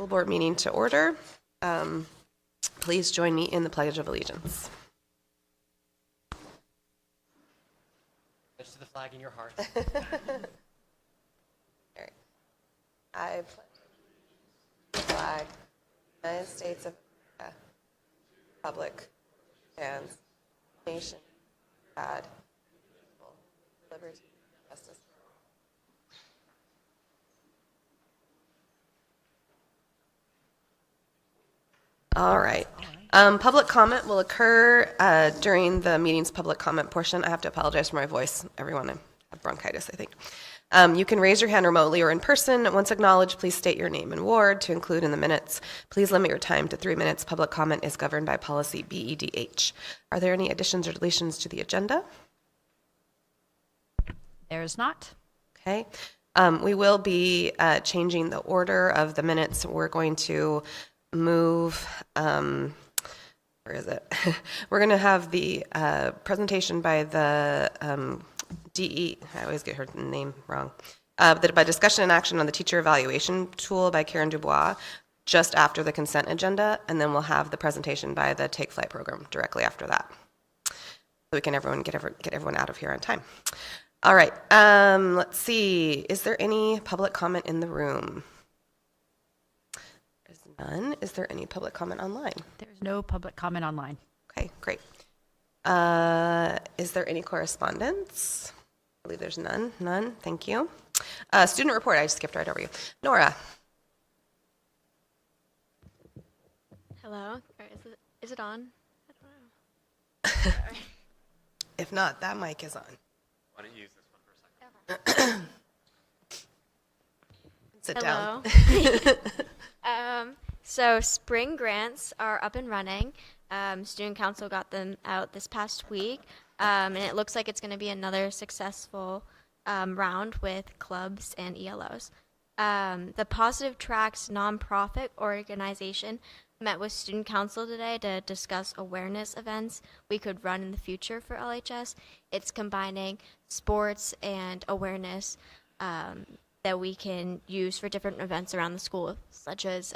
School board meeting to order. Please join me in the Pledge of Allegiance. Pledge to the flag in your heart. All right. I pledge the flag, United States of America, Republic, and nation, God, liberty, justice. All right. Public comment will occur during the meeting's public comment portion. I have to apologize for my voice, everyone. I have bronchitis, I think. You can raise your hand remotely or in person. Once acknowledged, please state your name and ward to include in the minutes. Please limit your time to 3 minutes. Public comment is governed by policy BEDH. Are there any additions or deletions to the agenda? There's not. Okay. We will be changing the order of the minutes. We're going to move, where is it? We're going to have the presentation by the DE, I always get her name wrong, by discussion and action on the teacher evaluation tool by Karen Dubois just after the consent agenda, and then we'll have the presentation by the Take Flight program directly after that. So we can get everyone out of here on time. All right, let's see. Is there any public comment in the room? There's none. Is there any public comment online? There's no public comment online. Okay, great. Is there any correspondence? I believe there's none. None. Thank you. Student report. I skipped right over you. Nora. Hello. Is it on? I don't know. If not, that mic is on. Why don't you use this one for a second? Sit Hello. down. So spring grants are up and running. Student council got them out this past week, and it looks like it's going to be another successful round with clubs and ELOs. The Positive Tracks nonprofit organization met with student council today to discuss awareness events we could run in the future for LHS. It's combining sports and awareness that we can use for different events around the school, such as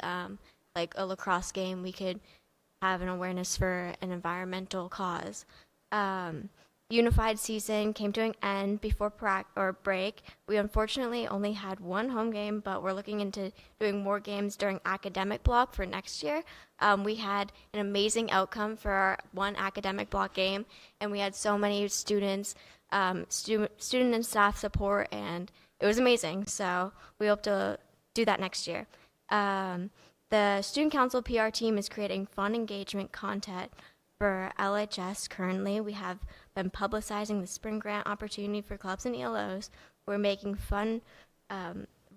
like a lacrosse game. We could have an awareness for an environmental cause. Unified season came to an end before break. We unfortunately only had one home game, but we're looking into doing more games during academic block for next year. We had an amazing outcome for our one academic block game, and we had so many students, student and staff support, and it was amazing. So we hope to do that next year. The Student Council PR team is creating fun engagement content for LHS currently. We have been publicizing the spring grant opportunity for clubs and ELOs. We're making fun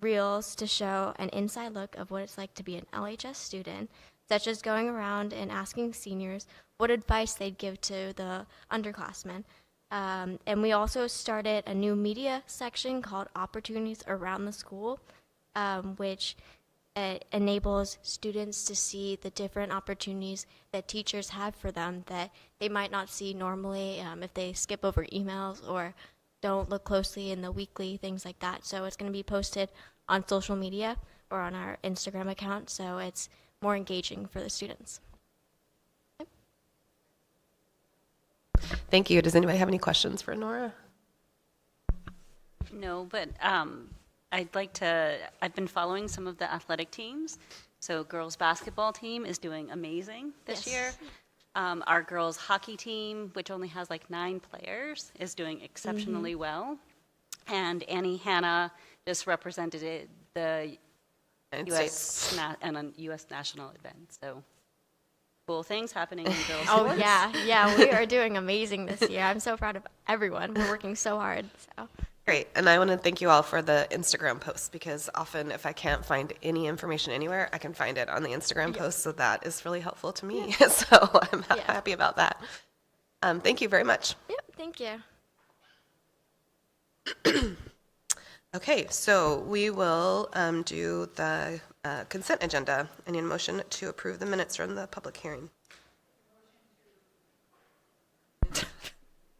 reels to show an inside look of what it's like to be an LHS student, such as going around and asking seniors what advice they'd give to the underclassmen. And we also started a new media section called Opportunities Around the School, which enables students to see the different opportunities that teachers have for them that they might not see normally if they skip over emails or don't look closely in the weekly, things like that. So it's going to be posted on social media or on our Instagram account, so it's more engaging for the students. Thank you. Does anybody have any questions for Nora? No, but I've been following some of the athletic teams. So girls basketball team is doing amazing this year. Our girls hockey team, which only has like 9 players, is doing exceptionally well. And Annie Hanna just represented the U.S. and a U.S. national event. So cool things happening in girls sports. Oh, yeah, we are doing amazing this year. I'm so proud of everyone. We're working so hard. So. Great. And I want to thank you all for the Instagram posts, because often if I can't find any information anywhere, I can find it on the Instagram post. So that is really helpful to me. Yeah. So I'm happy about that. Thank you very much. Yep, thank you. Okay, so we will do the consent agenda. I need a motion to approve the minutes from the public hearing.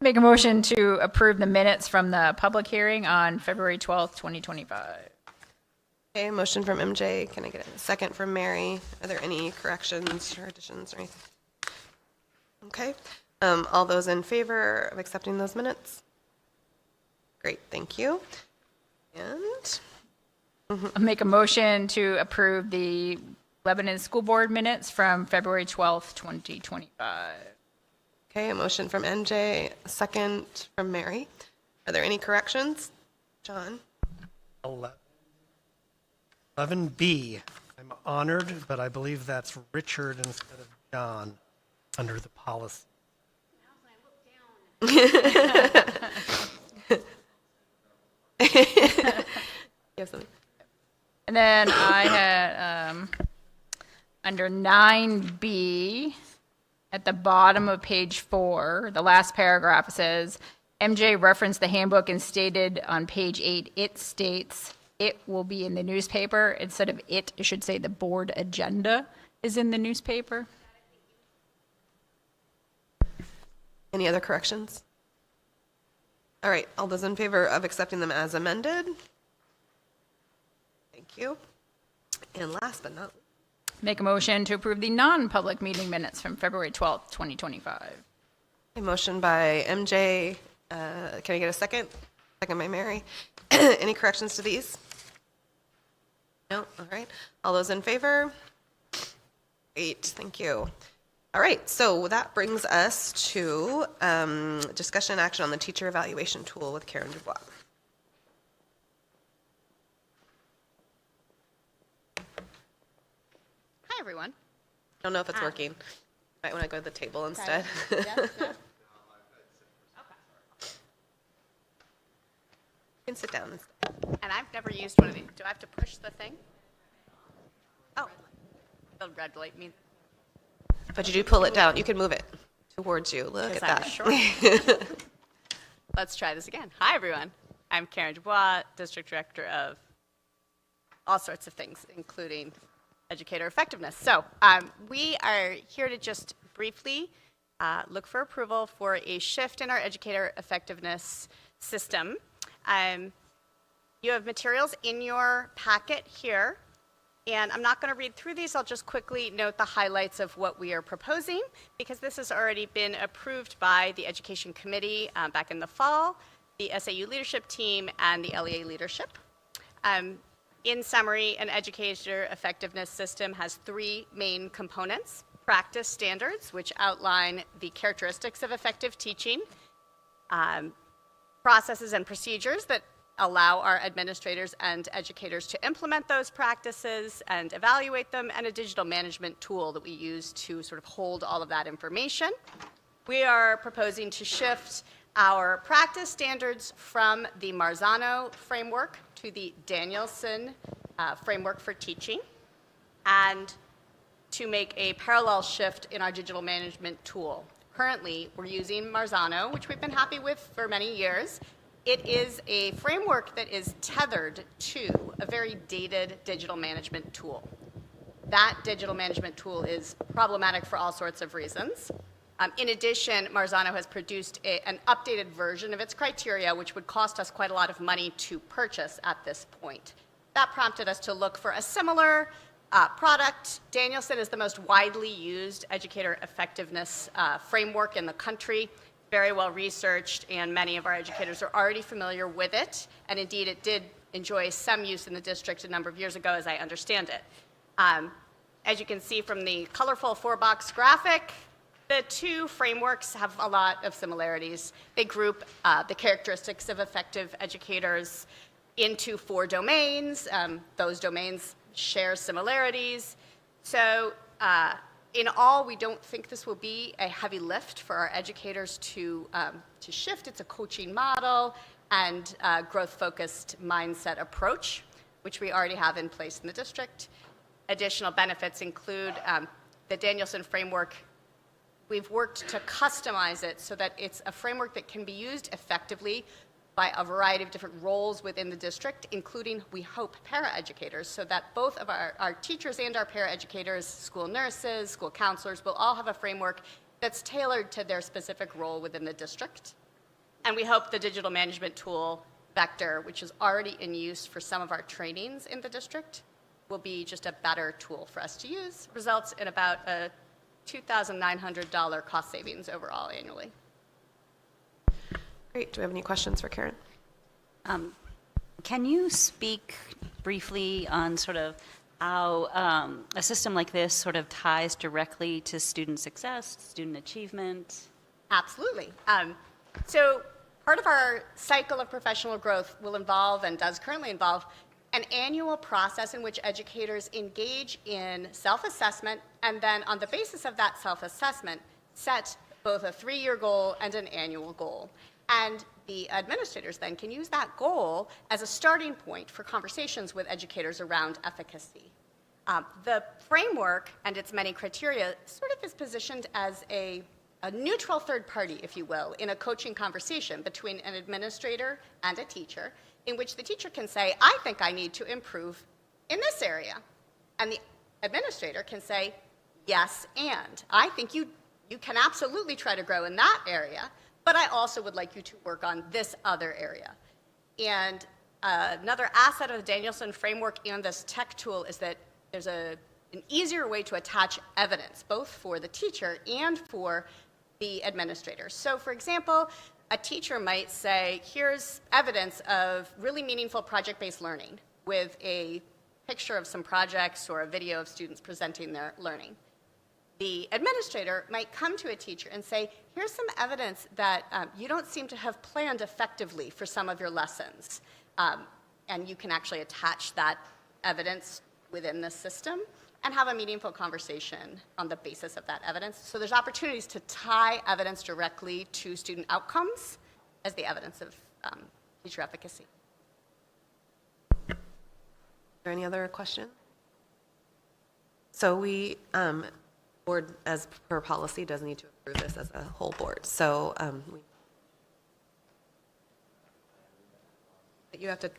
Make a motion to approve the minutes from the public hearing on February 12th, 2025. Okay, motion from MJ. Can I get a second from Mary? Are there any corrections or additions or anything? Okay. All those in favor of accepting those minutes? Great, thank you. And I'll make a motion to approve the Lebanon School Board minutes from February 12th, 2025. okay, a motion from MJ, a second from Mary. Are there any corrections? John? 11B. I'm honored, but I believe that's Richard instead of John under the policy. Yes, something. And then I had, under 9B, at the bottom of page 4, the last paragraph, it says, MJ referenced the handbook and stated on page 8, it states it will be in the newspaper. Instead of it should say the board agenda is in the newspaper. Any other corrections? All right, all those in favor of accepting them as amended? Thank you. And last but not least, Make a motion to approve the non-public meeting minutes from February 12th, 2025. a motion by MJ. Can I get a second? Second by Mary. Any corrections to these? No? All right. All those in favor? Great, thank you. All right, so that brings us to discussion and action on the teacher evaluation tool with Karen Dubois. Hi, everyone. I don't know if it's working. Might want to go to the table instead. Yes, yes. You can sit down instead. And I've never used one of these. Do I have to push the thing? Oh, the red light means. But you do pull it down. You can move it towards you. Look at that. Short. Let's try this again. Hi, everyone. I'm Karen Dubois, District Director of all sorts of things, including educator effectiveness. So we are here to just briefly look for approval for a shift in our educator effectiveness system. You have materials in your packet here, and I'm not going to read through these. I'll just quickly note the highlights of what we are proposing, because this has already been approved by the Education Committee back in the fall, the SAU leadership team, and the LEA leadership. In summary, an educator effectiveness system has 3 main components: practice standards, which outline the characteristics of effective teaching, processes and procedures that allow our administrators and educators to implement those practices and evaluate them, and a digital management tool that we use to sort of hold all of that information. We are proposing to shift our practice standards from the Marzano framework to the Danielson framework for teaching, and to make a parallel shift in our digital management tool. Currently, we're using Marzano, which we've been happy with for many years. It is a framework that is tethered to a very dated digital management tool. That digital management tool is problematic for all sorts of reasons. In addition, Marzano has produced an updated version of its criteria, which would cost us quite a lot of money to purchase at this point. That prompted us to look for a similar product. Danielson is the most widely used educator effectiveness framework in the country, very well researched, and many of our educators are already familiar with it. And indeed, it did enjoy some use in the district a number of years ago, as I understand it. As you can see from the colorful 4-box graphic, the 2 frameworks have a lot of similarities. They group the characteristics of effective educators into 4 domains. Those domains share similarities. So in all, we don't think this will be a heavy lift for our educators to shift. It's a coaching model and growth-focused mindset approach, which we already have in place in the district. Additional benefits include the Danielson framework. We've worked to customize it so that it's a framework that can be used effectively by a variety of different roles within the district, including, we hope, paraeducators, so that both of our teachers and our paraeducators, school nurses, school counselors, will all have a framework that's tailored to their specific role within the district. And we hope the digital management tool vector, which is already in use for some of our trainings in the district, will be just a better tool for us to use. Results in about a $2,900 cost savings overall annually. Great. Do we have any questions for Karen? Can you speak briefly on sort of how a system like this sort of ties directly to student success, student achievement? Absolutely. So part of our cycle of professional growth will involve, and does currently involve, an annual process in which educators engage in self-assessment, and then on the basis of that self-assessment, set both a 3-year goal and an annual goal. And the administrators then can use that goal as a starting point for conversations with educators around efficacy. The framework and its many criteria sort of is positioned as a neutral third party, if you will, in a coaching conversation between an administrator and a teacher, in which the teacher can say, I think I need to improve in this area. And the administrator can say, yes, and I think you can absolutely try to grow in that area, but I also would like you to work on this other area. And another asset of the Danielson framework and this tech tool is that there's an easier way to attach evidence, both for the teacher and for the administrator. So for example, a teacher might say, here's evidence of really meaningful project-based learning with a picture of some projects or a video of students presenting their learning. The administrator might come to a teacher and say, here's some evidence that you don't seem to have planned effectively for some of your lessons. And you can actually attach that evidence within the system and have a meaningful conversation on the basis of that evidence. So there's opportunities to tie evidence directly to student outcomes as the evidence of teacher efficacy. Are there any other questions? So we, board, as per policy, does need to approve this as a whole board. So you have to.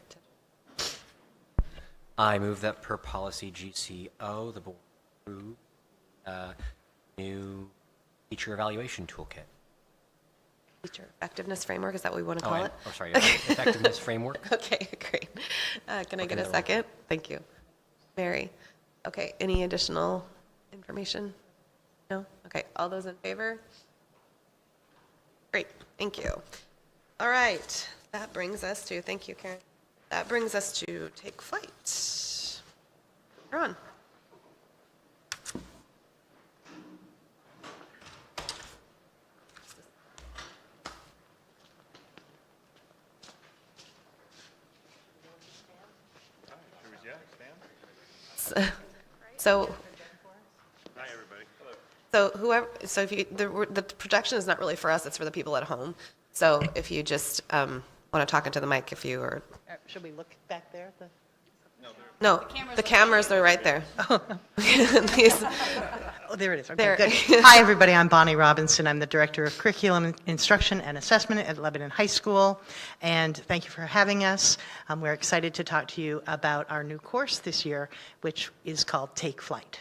I move that per policy GCO, the board approve new teacher evaluation toolkit. Teacher effectiveness framework, is that what we want to call it? Oh, sorry, effectiveness framework. Okay, great. Can I get a second? Thank you. Mary. Okay, any additional information? No? Okay, all those in favor? Great, thank you. All right, that brings us to, thank you, Karen. That brings us to take flight. You're on. So, so if you, the projection is not really for us, it's for the people at home. So if you just want to talk into the mic, if you are. Should we look back there? No, the cameras are right there. These- Oh, there it is. Okay, There. good. Hi, everybody. I'm Bonnie Robinson. I'm the Director of Curriculum, Instruction, and Assessment at Lebanon High School. And thank you for having us. We're excited to talk to you about our new course this year, which is called Take Flight.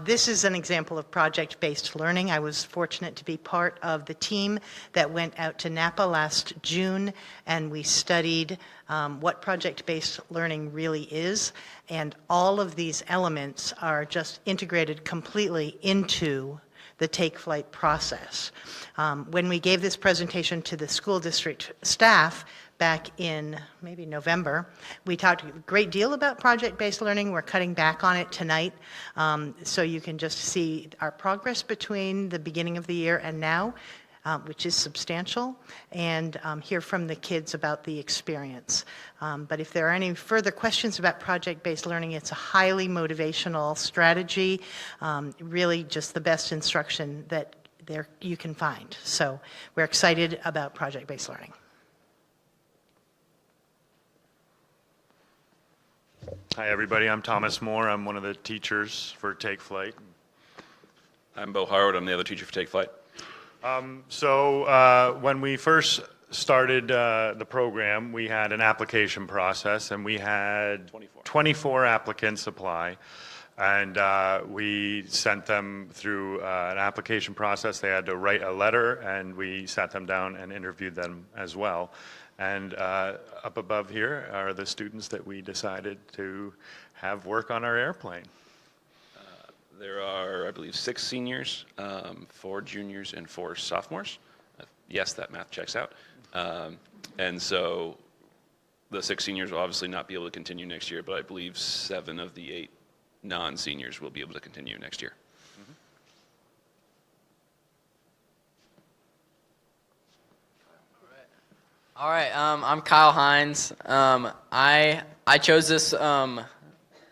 This is an example of project-based learning. I was fortunate to be part of the team that went out to Napa last June, and we studied what project-based learning really is, and all of these elements are just integrated completely into the Take Flight process. When we gave this presentation to the school district staff, back in maybe November, we talked a great deal about project-based learning. We're cutting back on it tonight, so you can just see our progress between the beginning of the year and now, which is substantial, and hear from the kids about the experience. But if there are any further questions about project-based learning, it's a highly motivational strategy, really just the best instruction that there you can find. So we're excited about project-based learning. Hi, everybody. I'm Thomas Moore. I'm one of the teachers for Take Flight. I'm Bo Howard. I'm the other teacher for Take Flight. So when we first started the program, we had an application process, and we had 24 applicants apply. And we sent them through an application process. They had to write a letter, and we sat them down and interviewed them as well. And up above here are the students that we decided to have work on our airplane. There are, I believe, 6 seniors, 4 juniors, and 4 sophomores. Yes, that math checks out. And so the 6 seniors will obviously not be able to continue next year, but I believe 7 of the 8 non-seniors will be able to continue next year. All right, I'm Kyle Hines. I chose this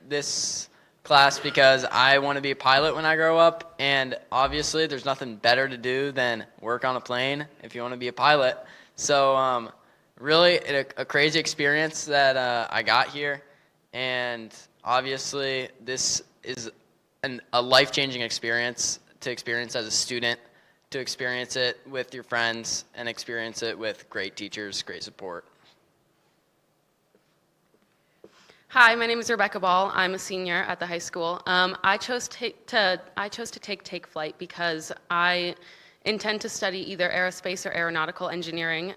this class because I want to be a pilot when I grow up, and obviously there's nothing better to do than work on a plane if you want to be a pilot. So really a crazy experience that I got here, and obviously this is a life-changing experience to experience as a student, to experience it with your friends, and experience it with great teachers, great support. Hi, my name is Rebecca Ball. I'm a senior at the high school. I chose to take flight because I intend to study either aerospace or aeronautical engineering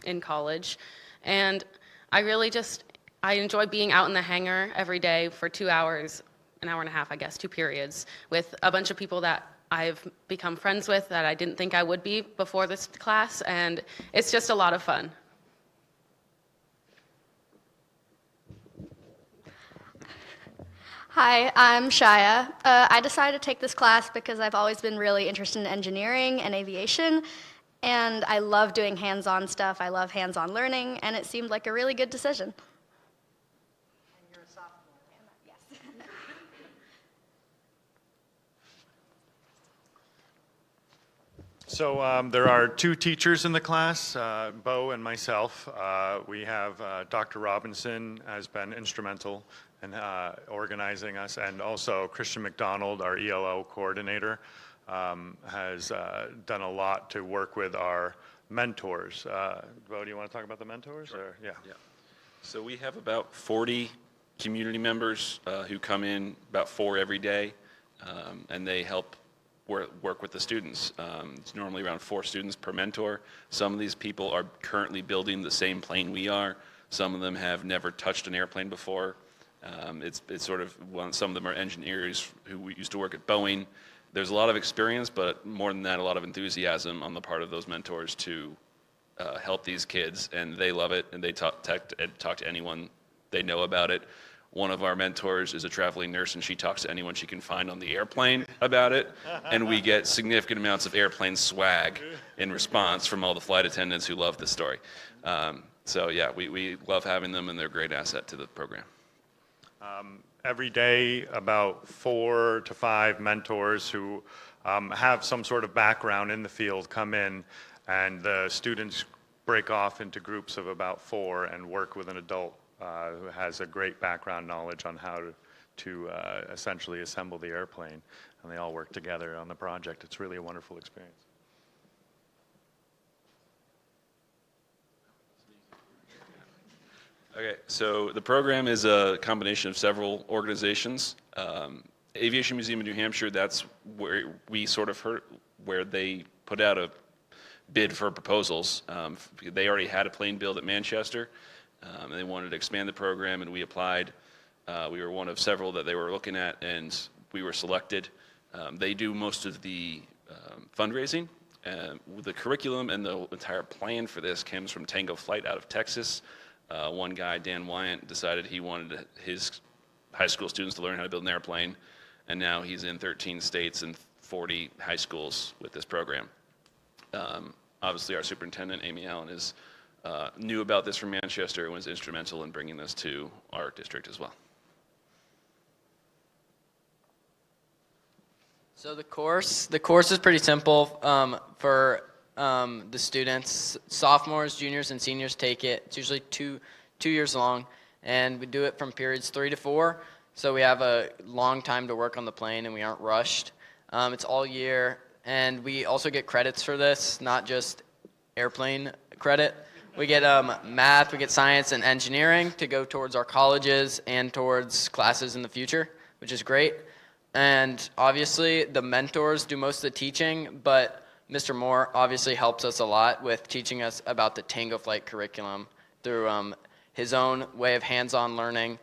in college, and I enjoy being out in the hangar every day for 2 hours, an hour and a half, I guess, 2 periods, with a bunch of people that I've become friends with that I didn't think I would be before this class, and it's just a lot of fun. Hi, I'm Shaya. I decided to take this class because I've always been really interested in engineering and aviation, and I love doing hands-on stuff. I love hands-on learning, and it seemed like a really good decision. And you're a sophomore. Yes. So there are 2 teachers in the class, Bo and myself. We have Dr. Robinson has been instrumental in organizing us, and also Christian McDonald, our ELO coordinator, has done a lot to work with our mentors. Bo, do you want to talk about the mentors? Sure. Or, yeah. So we have about 40 community members who come in, about 4 every day, and they help work with the students. It's normally around 4 students per mentor. Some of these people are currently building the same plane we are. Some of them have never touched an airplane before. It's sort of, some of them are engineers who used to work at Boeing. There's a lot of experience, but more than that, a lot of enthusiasm on the part of those mentors to help these kids, and they love it, and they talk to anyone they know about it. One of our mentors is a traveling nurse, and she talks to anyone she can find on the airplane about it, and we get significant amounts of airplane swag in response from all the flight attendants who love this story. So yeah, we love having them, and they're a great asset to the program. Every day, about 4 to 5 mentors who have some sort of background in the field come in, and the students break off into groups of about 4 and work with an adult who has a great background knowledge on how to essentially assemble the airplane, and they all work together on the project. It's really a wonderful experience. Okay, so the program is a combination of several organizations. Aviation Museum of New Hampshire, that's where we sort of heard, where they put out a bid for proposals. They already had a plane build at Manchester, and they wanted to expand the program, and we applied. We were one of several that they were looking at, and we were selected. They do most of the fundraising. The curriculum and the entire plan for this comes from Tango Flight out of Texas. One guy, Dan Wyant, decided he wanted his high school students to learn how to build an airplane, and now he's in 13 states and 40 high schools with this program. Obviously, our superintendent, Amy Allen, knew about this from Manchester and was instrumental in bringing this to our district as well. So the course is pretty simple for the students. Sophomores, juniors, and seniors take it. It's usually two years long, and we do it from periods 3 to 4. So we have a long time to work on the plane, and we aren't rushed. It's all year, and we also get credits for this, not just airplane credit. We get math, we get science and engineering to go towards our colleges and towards classes in the future. which is great. And obviously the mentors do most of the teaching, but Mr. Moore obviously helps us a lot with teaching us about the Tango Flight curriculum through his own way of hands-on learning,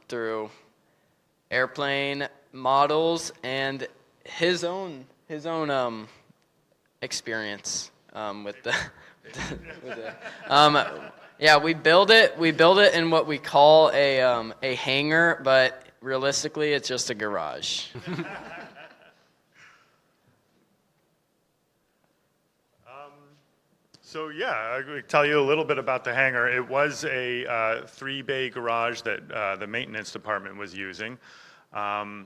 through airplane models and his own experience with the yeah, we build it in what we call a hangar, but realistically it's just a garage. So yeah, I could tell you a little bit about the hangar. It was a 3-bay garage that the maintenance department was using. Over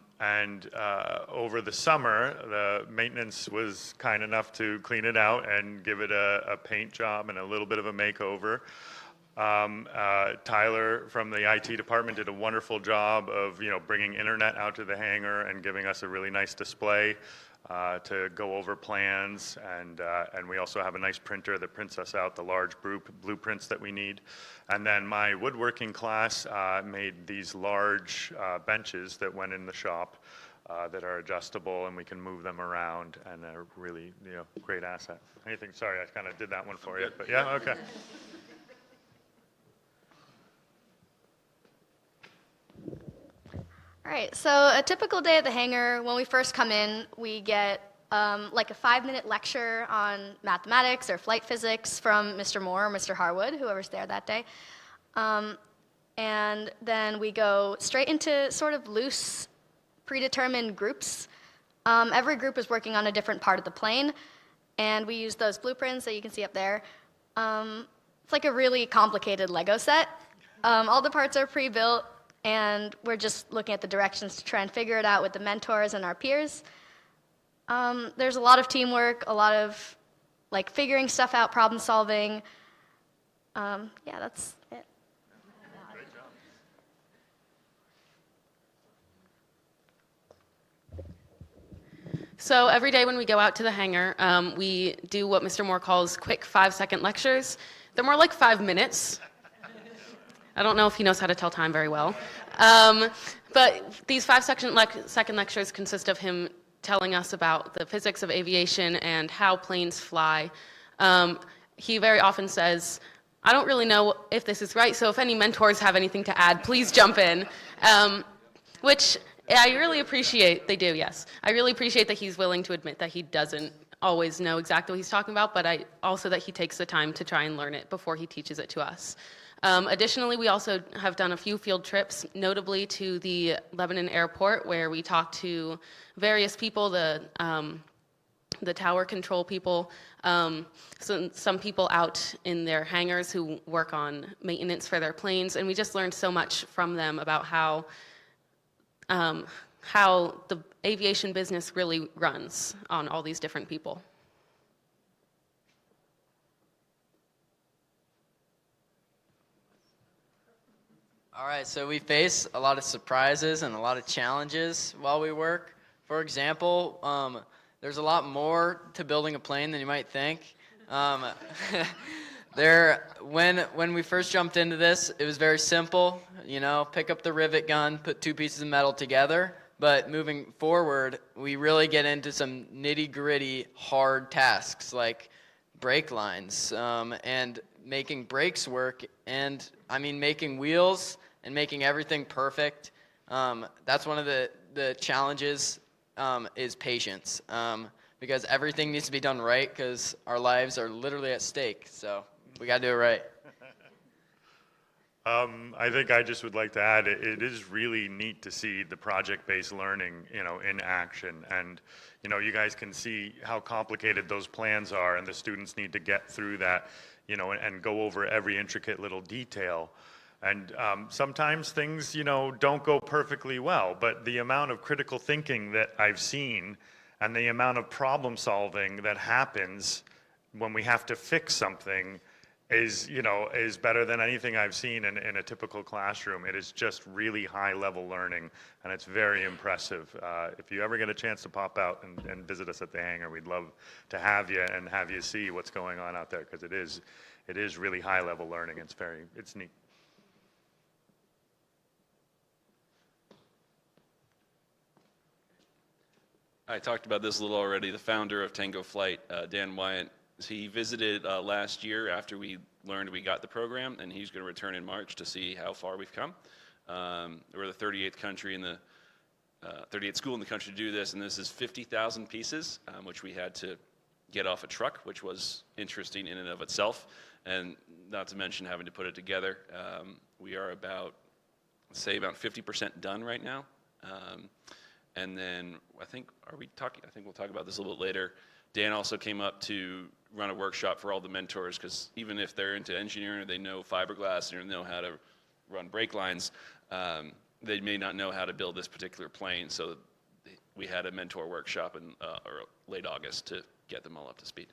the summer, the maintenance was kind enough to clean it out and give it a paint job and a little bit of a makeover. Tyler from the IT department did a wonderful job of, bringing internet out to the hangar and giving us a really nice display to go over plans, and we also have a nice printer that prints us out the large blueprints that we need. And then my woodworking class made these large benches that went in the shop that are adjustable, and we can move them around, and they're really, great asset. Sorry, I kind of did that one for you, but yeah, okay. All right, so a typical day at the hangar, when we first come in, we get like a 5-minute lecture on mathematics or flight physics from Mr. Moore or Mr. Harwood, whoever's there that day. And then we go straight into sort of loose, predetermined groups. Every group is working on a different part of the plane, and we use those blueprints that you can see up there. It's like a really complicated Lego set. All the parts are pre-built, and we're just looking at the directions to try and figure it out with the mentors and our peers. There's a lot of teamwork, a lot of figuring stuff out, problem solving. Yeah, that's it. Great job. So every day when we go out to the hangar, we do what Mr. Moore calls quick 5-second lectures. They're more like 5 minutes. I don't know if he knows how to tell time very well. But these 5-second lectures consist of him telling us about the physics of aviation and how planes fly. He very often says, I don't really know if this is right, so if any mentors have anything to add, please jump in. Which I really appreciate. They do, yes. I really appreciate that he's willing to admit that he doesn't always know exactly what he's talking about, but also that he takes the time to try and learn it before he teaches it to us. Additionally, we also have done a few field trips, notably to the Lebanon airport, where we talked to various people, the tower control people, some people out in their hangars who work on maintenance for their planes, and we just learned so much from them about how the aviation business really runs on all these different people. All right, so we face a lot of surprises and a lot of challenges while we work. For example, there's a lot more to building a plane than you might think. When we first jumped into this, it was very simple. Pick up the rivet gun, put 2 pieces of metal together. But moving forward, we really get into some nitty-gritty, hard tasks like brake lines and making brakes work, and making wheels and making everything perfect. That's one of the challenges is patience, because everything needs to be done right because our lives are literally at stake. So we got to do it right. I think I just would like to add, it is really neat to see the project-based learning, in action. And, you guys can see how complicated those plans are, and the students need to get through that, and go over every intricate little detail. And sometimes things, don't go perfectly well, but the amount of critical thinking that I've seen and the amount of problem solving that happens when we have to fix something is better than anything I've seen in a typical classroom. It is just really high level learning, and it's very impressive. If you ever get a chance to pop out and visit us at the hangar, we'd love to have you and have you see what's going on out there, because it is really high level learning. It's neat. I talked about this a little already. The founder of Tango Flight, Dan Wyatt, he visited last year after we learned we got the program, and he's going to return in March to see how far we've come. We're the 38th country in the 38th school in the country to do this, and this is 50,000 pieces, which we had to get off a truck, which was interesting in and of itself, and not to mention having to put it together. We are about, let's say, about 50% done right now. And then I think we'll talk about this a little bit later. Dan also came up to run a workshop for all the mentors, because even if they're into engineering or they know fiberglass or know how to run brake lines, they may not know how to build this particular plane. So we had a mentor workshop in late August to get them all up to speed.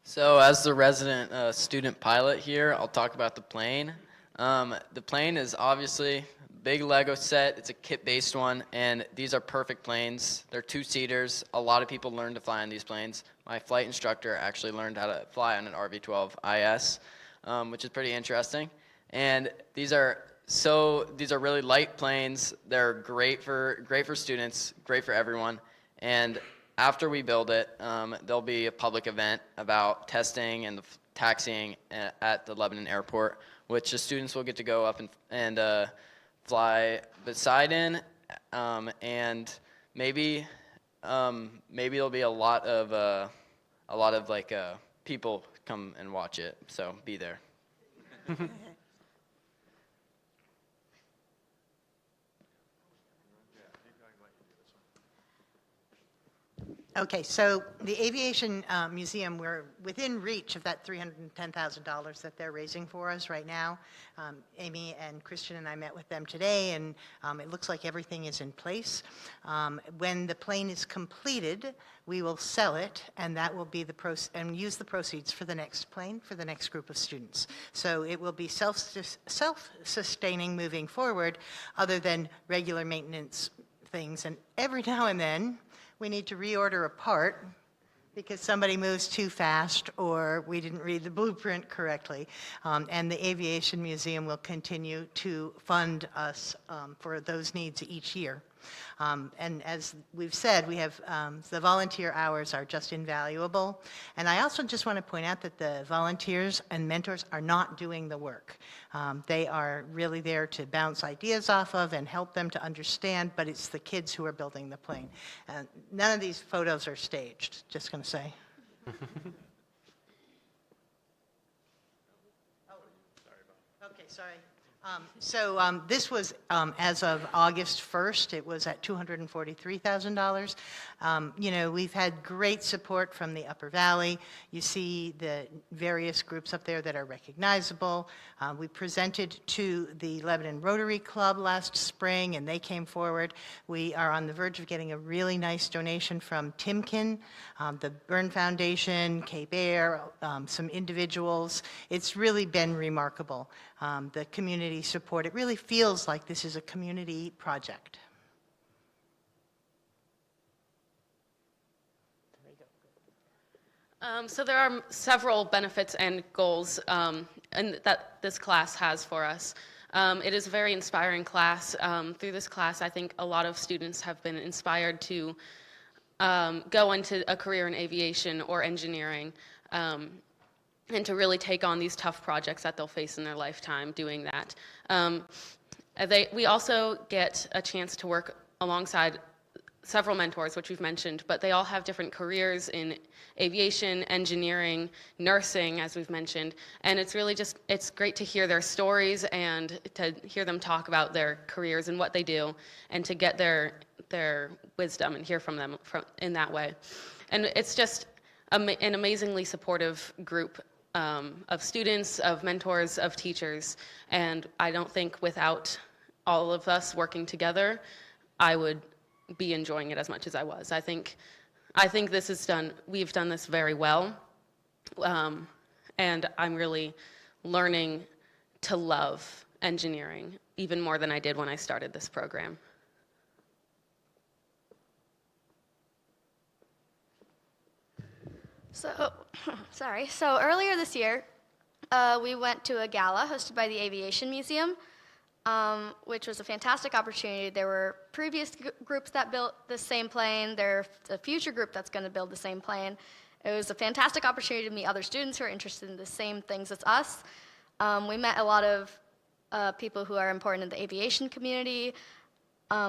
So as the resident student pilot here, I'll talk about the plane. The plane is obviously a big Lego set. It's a kit-based one, and these are perfect planes. They're two-seaters. A lot of people learn to fly on these planes. My flight instructor actually learned how to fly on an RV-12 IS, which is pretty interesting. And these are really light planes. They're great for students, great for everyone. And after we build it, there'll be a public event about testing and the taxiing at the Lebanon airport, which the students will get to go up and fly beside in, and maybe there'll be a lot of like people come and watch it. So be there. Okay, so the Aviation Museum, we're within reach of that $310,000 that they're raising for us right now. Amy and Christian and I met with them today, and it looks like everything is in place. When the plane is completed, we will sell it, and that will be and use the proceeds for the next plane, for the next group of students. So it will be self-sustaining moving forward, other than regular maintenance things. And every now and then, we need to reorder a part because somebody moves too fast or we didn't read the blueprint correctly. And the Aviation Museum will continue to fund us for those needs each year. And as we've said, we have the volunteer hours are just invaluable. And I also just want to point out that the volunteers and mentors are not doing the work. They are really there to bounce ideas off of and help them to understand, but it's the kids who are building the plane. And none of these photos are staged, just going to say. Okay, sorry. So this was, as of August 1st, it was at $243,000. You know, we've had great support from the Upper Valley. You see the various groups up there that are recognizable. We presented to the Lebanon Rotary Club last spring, and they came forward. We are on the verge of getting a really nice donation from Timken, the Byrne Foundation, Cape Air, some individuals. It's really been remarkable. The community support. It really feels like this is a community project. So there are several benefits and goals that this class has for us. It is a very inspiring class. Through this class, I think a lot of students have been inspired to go into a career in aviation or engineering, and to really take on these tough projects that they'll face in their lifetime doing that. We also get a chance to work alongside several mentors, which we've mentioned, but they all have different careers in aviation, engineering, nursing, as we've mentioned, and it's really it's great to hear their stories and to hear them talk about their careers and what they do, and to get their wisdom and hear from them in that way. And it's just an amazingly supportive group of students, of mentors, of teachers, and I don't think without all of us working together, I would be enjoying it as much as I was. I think we've done this very well, and I'm really learning to love engineering even more than I did when I started this program. So earlier this year, we went to a gala hosted by the Aviation Museum. which was a fantastic opportunity. There were previous groups that built the same plane. There's a future group that's going to build the same plane. It was a fantastic opportunity to meet other students who are interested in the same things as us. We met a lot of people who are important in the aviation community,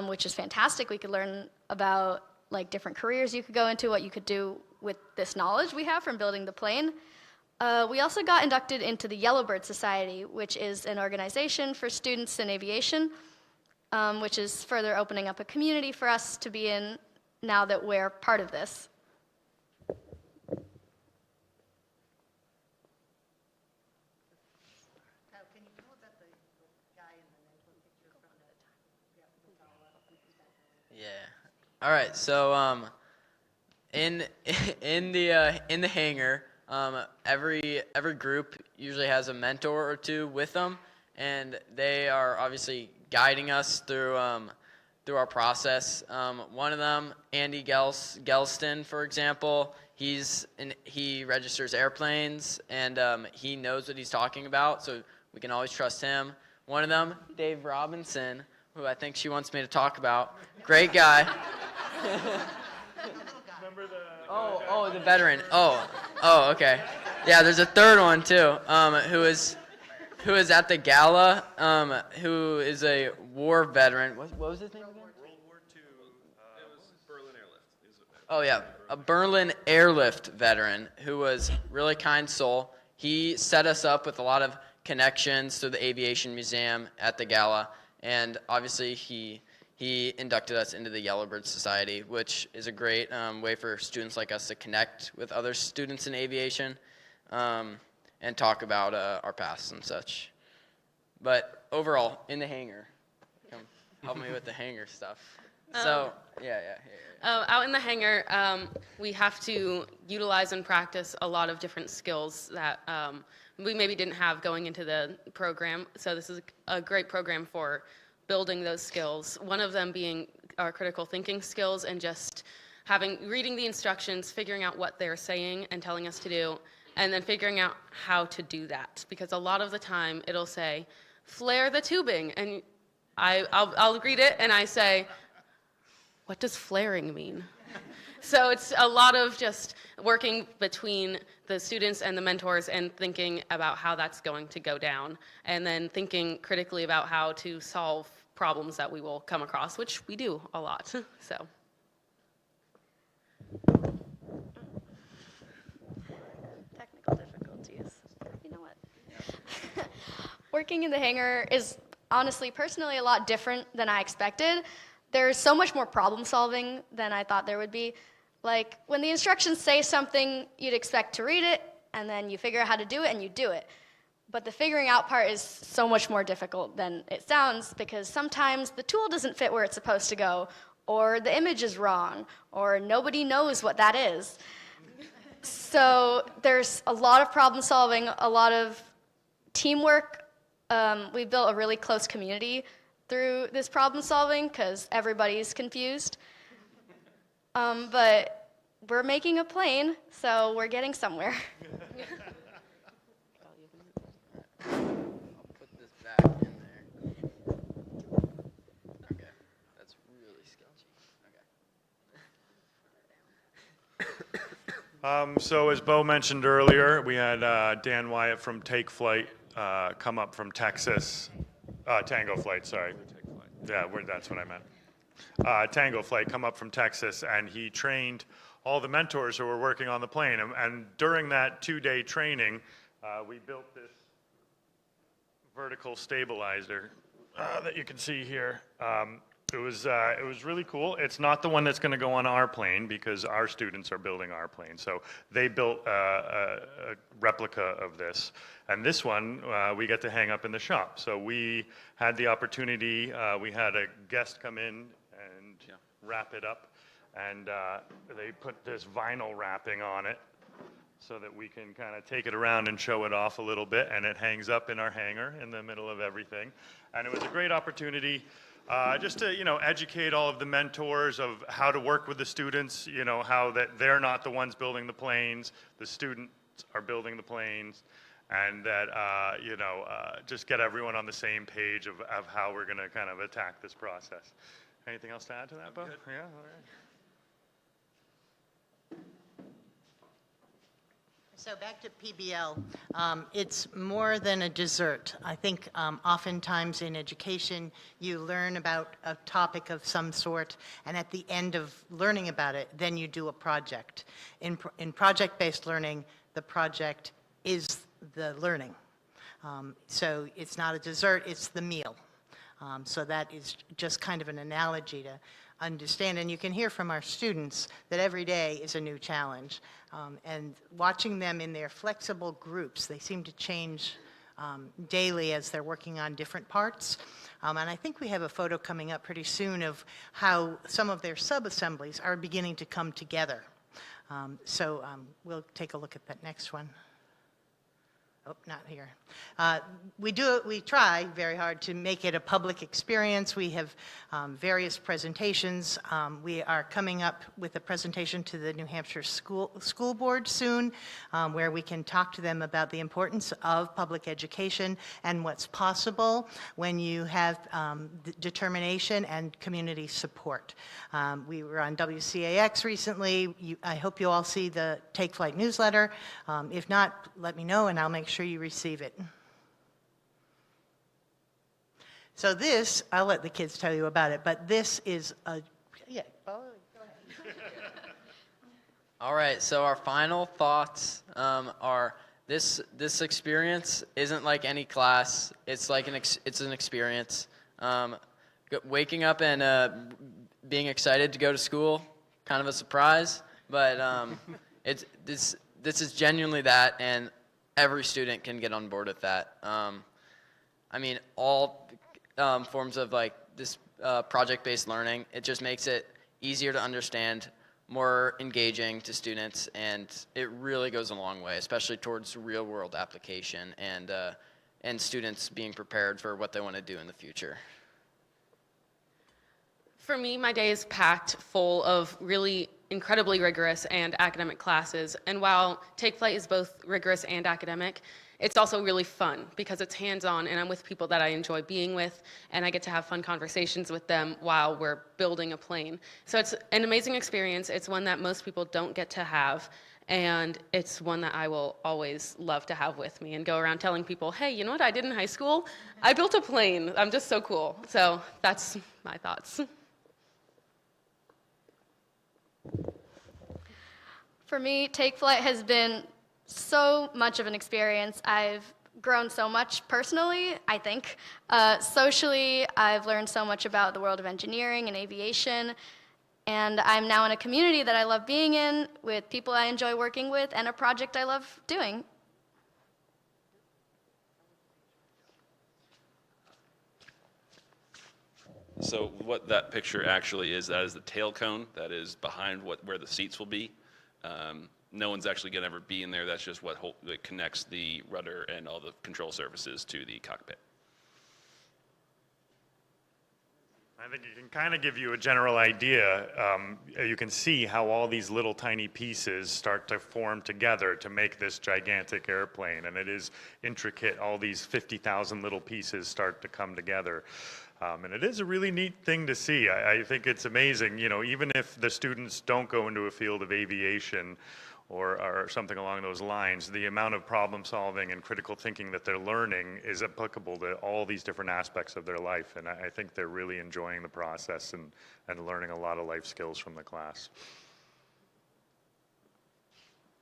which is fantastic. We could learn about like different careers you could go into, what you could do with this knowledge we have from building the plane. We also got inducted into the Yellowbird Society, which is an organization for students in aviation, which is further opening up a community for us to be in now that we're part of this. Yeah. All right. So in the hangar, every group usually has a mentor or two with them, and they are obviously guiding us through our process. One of them, Andy Gelston, for example, he registers airplanes, and he knows what he's talking about, so we can always trust him. One of them, Dave Robinson, who I think she wants me to talk about. Great guy. Remember the... Oh, the veteran. Oh, okay. Yeah, there's a third one too, who is at the gala, who is a war veteran. What was his name again? World War II. It was Berlin Airlift. Oh yeah, a Berlin Airlift veteran who was really kind soul. He set us up with a lot of connections to the Aviation Museum at the gala, and obviously he inducted us into the Yellowbird Society, which is a great way for students like us to connect with other students in aviation and talk about our pasts and such. But overall, in the hangar, come help me with the hangar stuff. So, yeah. Out in the hangar, we have to utilize and practice a lot of different skills that we maybe didn't have going into the program. So this is a great program for building those skills. One of them being our critical thinking skills and just reading the instructions, figuring out what they're saying and telling us to do, and then figuring out how to do that. Because a lot of the time it'll say, flare the tubing, and I'll read it and I say, what does flaring mean? So it's a lot of just working between the students and the mentors and thinking about how that's going to go down, and then thinking critically about how to solve problems that we will come across, which we do a lot. So. Technical difficulties. You know what? Working in the hangar is honestly, personally, a lot different than I expected. There's so much more problem solving than I thought there would be. Like, when the instructions say something, you'd expect to read it, and then you figure out how to do it, and you do it. But the figuring out part is so much more difficult than it sounds, because sometimes the tool doesn't fit where it's supposed to go, or the image is wrong, or nobody knows what that is. So there's a lot of problem solving, a lot of teamwork. We built a really close community through this problem solving, because everybody's confused. But we're making a plane, so we're getting somewhere. I'll put this back in there. Okay, that's really sketchy. Okay. So as Bo mentioned earlier, we had Dan Wyatt from Take Flight come up from Texas. Tango Flight, sorry. Yeah, that's what I meant. Tango Flight come up from Texas, and he trained all the mentors who were working on the plane. And during that 2-day training, we built this vertical stabilizer that you can see here. It was really cool. It's not the one that's going to go on our plane, because our students are building our plane. So they built a replica of this. And this one we get to hang up in the shop. So we had the opportunity, we had a guest come in and wrap it up. And they put this vinyl wrapping on it so that we can kind of take it around and show it off a little bit. And it hangs up in our hangar in the middle of everything. And it was a great opportunity just to, educate all of the mentors of how to work with the students, how that they're not the ones building the planes, the students are building the planes, and that, just get everyone on the same page of how we're going to kind of attack this process. Anything else to add to that, Bo? Yeah, all right. So back to PBL, it's more than a dessert. I think oftentimes in education, you learn about a topic of some sort, and at the end of learning about it, then you do a project. In project-based learning, the project is the learning. So it's not a dessert, it's the meal. So that is just kind of an analogy to understand. And you can hear from our students that every day is a new challenge. And watching them in their flexible groups, they seem to change daily as they're working on different parts. And I think we have a photo coming up pretty soon of how some of their sub-assemblies are beginning to come together. So we'll take a look at that next one. Oh, not here. We try very hard to make it a public experience. We have various presentations. We are coming up with a presentation to the New Hampshire School Board soon, where we can talk to them about the importance of public education and what's possible when you have determination and community support. We were on WCAX recently. I hope you all see the Take Flight newsletter. If not, let me know and I'll make sure you receive it. So this, I'll let the kids tell you about it, but this is a, yeah, go ahead. All right, so our final thoughts are this experience isn't like any class. It's like it's an experience. Waking up and being excited to go to school, kind of a surprise, but this is genuinely that, and every student can get on board with that. I mean, all forms of like this project-based learning, it just makes it easier to understand, more engaging to students, and it really goes a long way, especially towards real-world application and students being prepared for what they want to do in the future. For me, my day is packed full of really incredibly rigorous and academic classes. And while Take Flight is both rigorous and academic, it's also really fun because it's hands-on and I'm with people that I enjoy being with, and I get to have fun conversations with them while we're building a plane. So it's an amazing experience. It's one that most people don't get to have, and it's one that I will always love to have with me and go around telling people, hey, you know what I did in high school? I built a plane. I'm just so cool. So that's my thoughts. For me, Take Flight has been so much of an experience. I've grown so much personally, I think. Socially, I've learned so much about the world of engineering and aviation. And I'm now in a community that I love being in, with people I enjoy working with, and a project I love doing. So what that picture actually is, that is the tail cone that is behind where the seats will be. No one's actually going to ever be in there. That's just what connects the rudder and all the control surfaces to the cockpit. I think it can kind of give you a general idea. You can see how all these little tiny pieces start to form together to make this gigantic airplane. And it is intricate. All these 50,000 little pieces start to come together. And it is a really neat thing to see. I think it's amazing, you know, even if the students don't go into a field of aviation or something along those lines, the amount of problem solving and critical thinking that they're learning is applicable to all these different aspects of their life. And I think they're really enjoying the process and learning a lot of life skills from the class.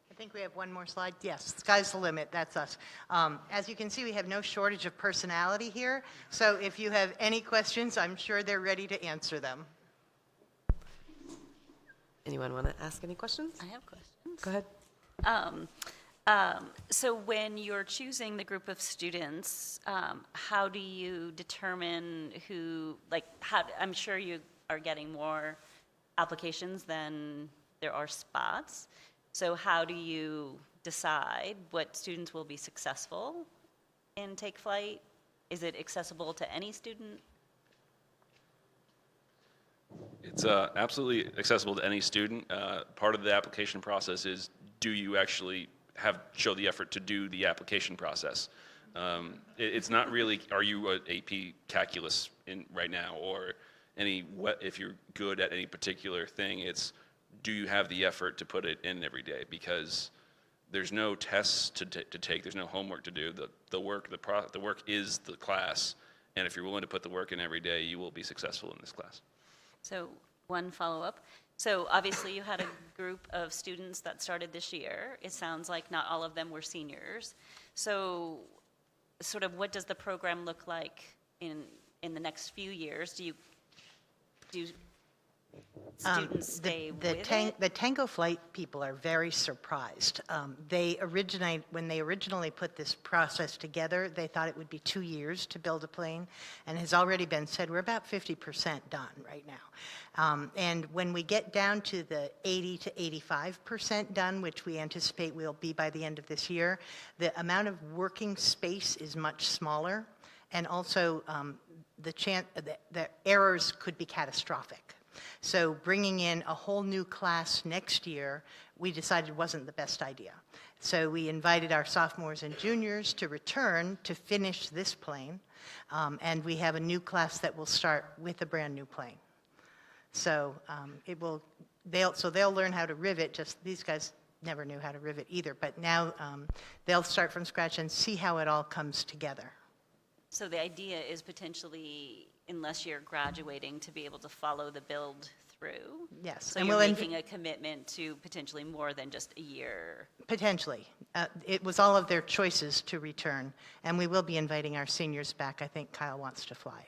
I think we have one more slide. Yes, sky's the limit. That's us. As you can see, we have no shortage of personality here. So if you have any questions, I'm sure they're ready to answer them. Anyone want to ask any questions? I have questions. Go ahead. So when you're choosing the group of students, how do you determine who, like, I'm sure you are getting more applications than there are spots. So how do you decide what students will be successful in Take Flight? Is it accessible to any student? It's absolutely accessible to any student. Part of the application process is, do you actually show the effort to do the application process. It's not really, are you an AP calculus right now, or if you're good at any particular thing, it's do you have the effort to put it in every day? Because there's no tests to take, there's no homework to do. The work is the class, and if you're willing to put the work in every day, you will be successful in this class. So one follow-up. So obviously you had a group of students that started this year. It sounds like not all of them were seniors. So sort of what does the program look like in the next few years? Do students stay with it? The Tango Flight people are very surprised. When they originally put this process together, they thought it would be 2 years to build a plane, and it has already been said we're about 50% done right now. And when we get down to the 80 to 85% done, which we anticipate we'll be by the end of this year, the amount of working space is much smaller, and also the errors could be catastrophic. So bringing in a whole new class next year, we decided wasn't the best idea. So we invited our sophomores and juniors to return to finish this plane, and we have a new class that will start with a brand new plane. So they'll learn how to rivet. Just these guys never knew how to rivet either, but now they'll start from scratch and see how it all comes together. So the idea is potentially, unless you're graduating, to be able to follow the build through? Yes. So and you're we'll making a commitment to potentially more than just a year? Potentially. It was all of their choices to return, and we will be inviting our seniors back. I think Kyle wants to fly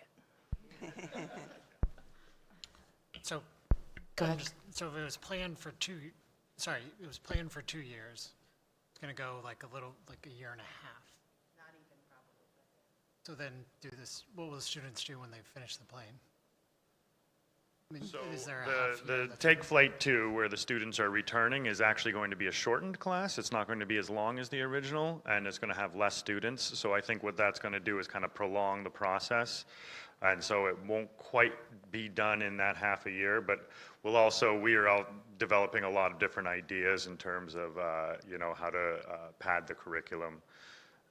it. So, Go ahead. So if it was planned for 2 years, it's going to go like a year and a half. Not even probably. So then what will the students do when they finish the plane? I mean, is there a half year The that's- Take Flight 2, where the students are returning, is actually going to be a shortened class. It's not going to be as long as the original, and it's going to have less students. So I think what that's going to do is kind of prolong the process. And so it won't quite be done in that half a year, but we are all developing a lot of different ideas in terms of, how to pad the curriculum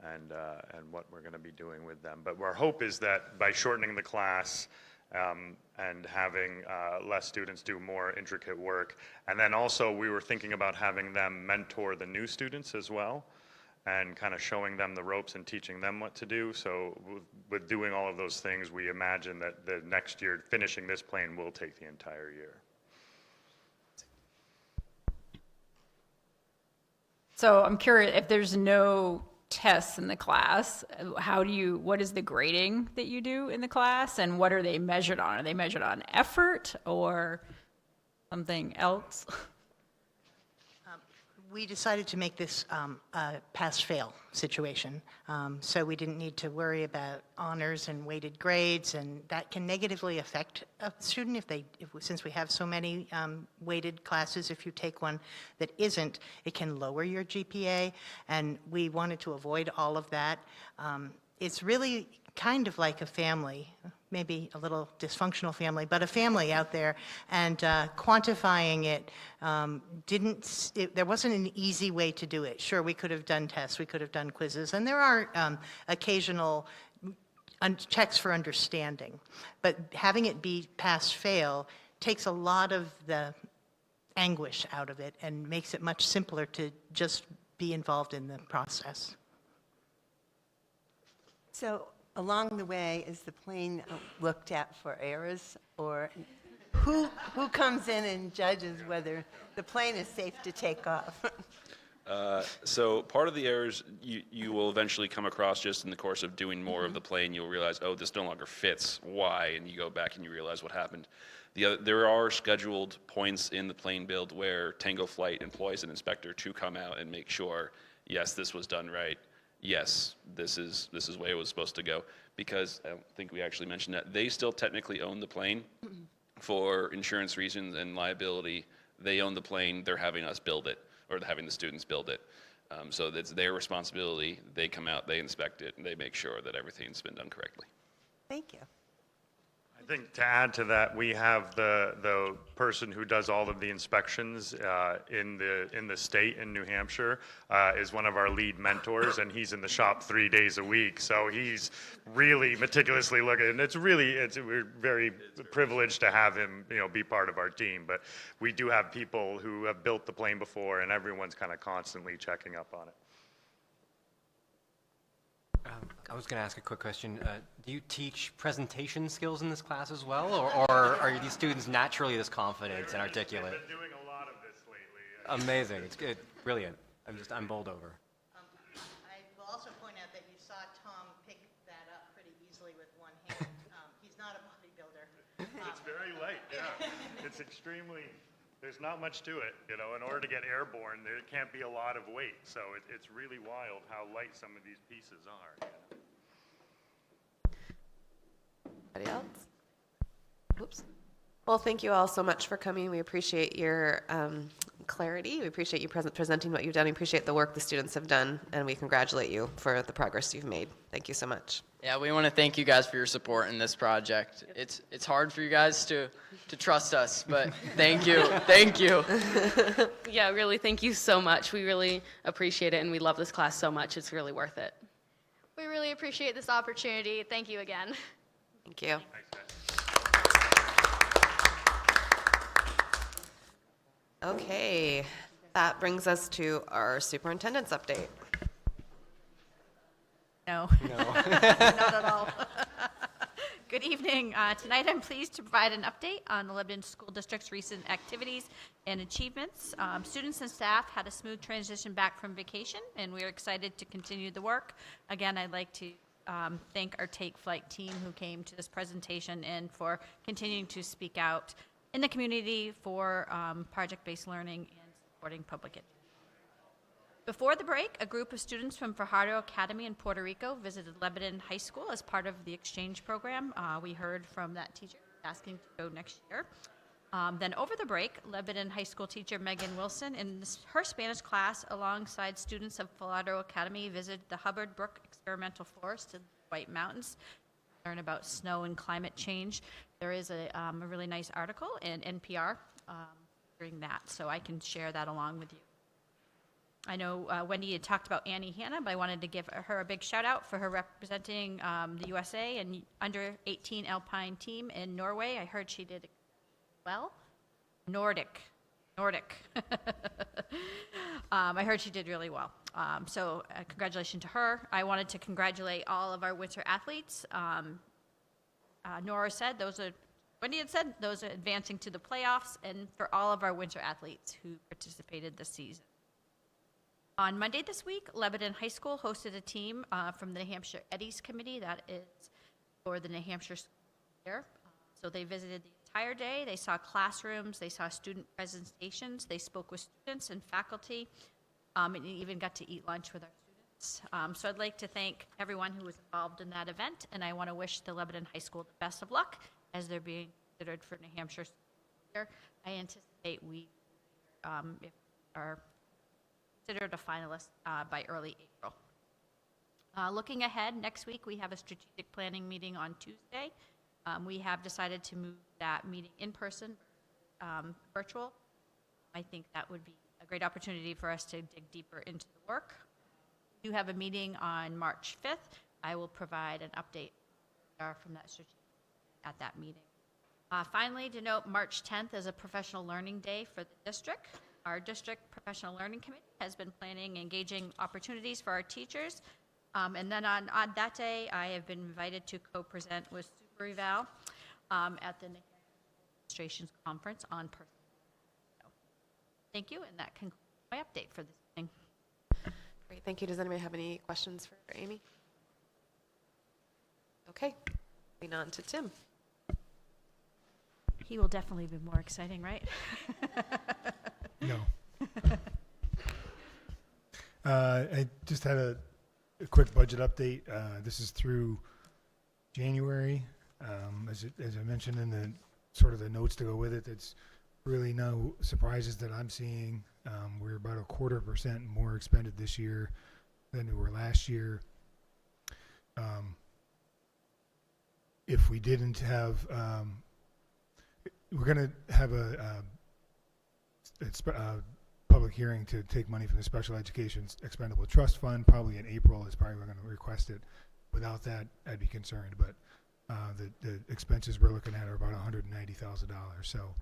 and what we're going to be doing with them. But our hope is that by shortening the class and having less students do more intricate work, and then also we were thinking about having them mentor the new students as well, and kind of showing them the ropes and teaching them what to do. So with doing all of those things, we imagine that the next year, finishing this plane will take the entire year. So I'm curious, if there's no tests in the class, what is the grading that you do in the class, and what are they measured on? Are they measured on effort or something else? We decided to make this a pass-fail situation, so we didn't need to worry about honors and weighted grades, and that can negatively affect a student since we have so many weighted classes. If you take one that isn't, it can lower your GPA, and we wanted to avoid all of that. It's really kind of like a family, maybe a little dysfunctional family, but a family out there, and quantifying it, there wasn't an easy way to do it. Sure, we could have done tests, we could have done quizzes, and there are occasional checks for understanding, but having it be pass-fail takes a lot of the anguish out of it and makes it much simpler to just be involved in the process. So along the way, is the plane looked at for errors, or who comes in and judges whether the plane is safe to take off? So part of the errors you will eventually come across just in the course of doing more of the plane. You'll realize, oh, this no longer fits. Why? And you go back and you realize what happened. There are scheduled points in the plane build where Tango Flight employs an inspector to come out and make sure, yes, this was done right. Yes, this is the way it was supposed to go. Because I don't think we actually mentioned that they still technically own the plane for insurance reasons and liability. They own the plane. They're having us build it, or having the students build it. So that's their responsibility. They come out, they inspect it, and they make sure that everything's been done correctly. Thank you. think to add to that, we have the person who does all of the inspections in the state in New Hampshire is one of our lead mentors, and he's in the shop 3 days a week. So he's really meticulously looking, and we're very privileged to have him, be part of our team. But we do have people who have built the plane before, and everyone's kind of constantly checking up on it. I was going to ask a quick question. Do you teach presentation skills in this class as well, or are these students naturally this confident and articulate? We've been doing a lot of this lately. Amazing. It's good. Brilliant. I'm bowled over. I will also point out that you saw Tom pick that up pretty easily with one hand. He's not a bodybuilder. It's very light, yeah. It's extremely, there's not much to it, In order to get airborne, there can't be a lot of weight. So it's really wild how light some of these pieces are. Anybody else? Oops. Well, thank you all so much for coming. We appreciate your clarity. We appreciate you presenting what you've done. We appreciate the work the students have done, and we congratulate you for the progress you've made. Thank you so much. Yeah, we want to thank you guys for your support in this project. It's hard for you guys to trust us, but thank you. Thank you. Yeah, really, thank you so much. We really appreciate it, and we love this class so much. It's really worth it. We really appreciate this opportunity. Thank you again. Thank you. Okay, that brings us to our superintendent's update. No. Not at all. Good evening. Tonight I'm pleased to provide an update on the Lebanon School District's recent activities and achievements. Students and staff had a smooth transition back from vacation, and we are excited to continue the work. Again, I'd like to thank our Take Flight team who came to this presentation and for continuing to speak out in the community for project-based learning and supporting public education. Before the break, a group of students from Fajardo Academy in Puerto Rico visited Lebanon High School as part of the exchange program. We heard from that teacher asking to go next year. Then over the break, Lebanon High School teacher Megan Wilson in her Spanish class alongside students of Fajardo Academy visited the Hubbard Brook Experimental Forest in the White Mountains, learn about snow and climate change. There is a really nice article in NPR during that, so I can share that along with you. I know Wendy had talked about Annie Hanna, but I wanted to give her a big shout out for her representing the USA and under 18 Alpine team in Norway. I heard she did well. Nordic. I heard she did really well. So congratulations to her. I wanted to congratulate all of our winter athletes. Nora said Wendy had said those are advancing to the playoffs, and for all of our winter athletes who participated this season. On Monday this week, Lebanon High School hosted a team from the New Hampshire Eddies Committee that is for the New Hampshire school year. So they visited the entire day. They saw classrooms, they saw student presentations, they spoke with students and faculty, and even got to eat lunch with our students. So I'd like to thank everyone who was involved in that event, and I want to wish the Lebanon High School the best of luck as they're being considered for New Hampshire school year. I anticipate we are considered a finalist by early April. Looking ahead, next week we have a strategic planning meeting on Tuesday. We have decided to move that meeting in person, virtual. I think that would be a great opportunity for us to dig deeper into the work. We do have a meeting on March 5th. I will provide an update from that strategic at that meeting. Finally, to note, March 10th is a professional learning day for the district. Our district professional learning committee has been planning engaging opportunities for our teachers. And then on that day, I have been invited to co-present with Super Eval at the Administration's Conference on Personal. So, thank you, and that concludes my update for this evening. Great, thank you. Does anybody have any questions for Amy? Okay, moving on to Tim. He will definitely be more exciting, right? No. I just had a quick budget update. This is through January. As I mentioned in the sort of the notes to go with it, it's really no surprises that I'm seeing. We're about 0.25% more expended this year than we were last year. if we didn't have, we're going to have a public hearing to take money from the Special Education Expendable Trust Fund, probably in April is probably we're going to request it. Without that, I'd be concerned, but the expenses we're looking at are about $190,000. So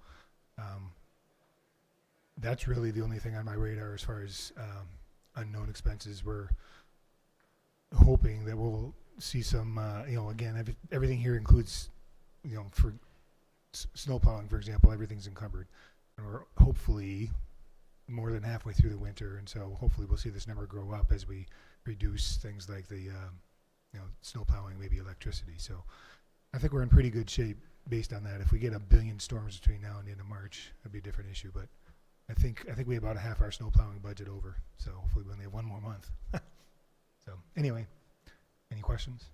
that's really the only thing on my radar as far as unknown expenses. We're hoping that we'll see some, again, everything here includes, for snow plowing, for example, everything's encumbered. And we're hopefully more than halfway through the winter, and so hopefully we'll see this number grow up as we reduce things like the, snow plowing, maybe electricity. So I think we're in pretty good shape based on that. If we get 1 billion storms between now and the end of March, that'd be a different issue. But I think we have about half our snow plowing budget over. So hopefully we only have 1 more month. So anyway, any questions?